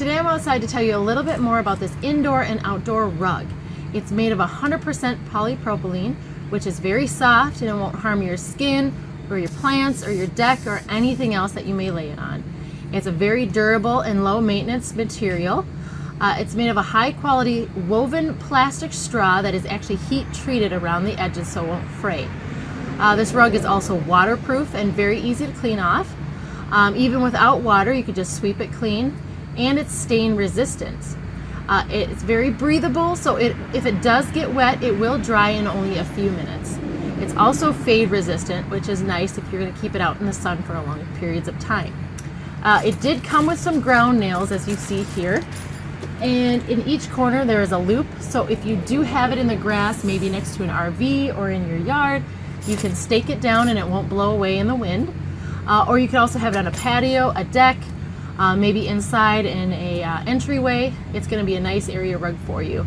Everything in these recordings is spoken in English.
today I'm outside to tell you a little bit more about this indoor and outdoor rug. It's made of 100% polypropylene, which is very soft and it won't harm your skin or your plants or your deck or anything else that you may lay it on. It's a very durable and low maintenance material. It's made of a high quality woven plastic straw that is actually heat treated around the edges so it won't fray. This rug is also waterproof and very easy to clean off. Even without water, you could just sweep it clean, and it's stain resistant. It's very breathable, so if it does get wet, it will dry in only a few minutes. It's also fade resistant, which is nice if you're going to keep it out in the sun for long periods of time. It did come with some ground nails, as you see here, and in each corner there is a loop, so if you do have it in the grass, maybe next to an RV or in your yard, you can stake it down and it won't blow away in the wind. Or you can also have it on a patio, a deck, maybe inside in a entryway. It's going to be a nice area rug for you.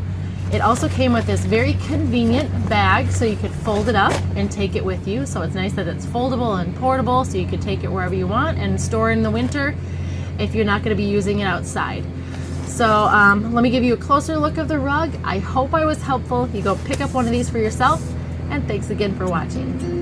It also came with this very convenient bag, so you could fold it up and take it with you. So it's nice that it's foldable and portable, so you could take it wherever you want and store it in the winter if you're not going to be using it outside. So let me give you a closer look of the rug. I hope I was helpful. You go pick up one of these for yourself, and thanks again for watching.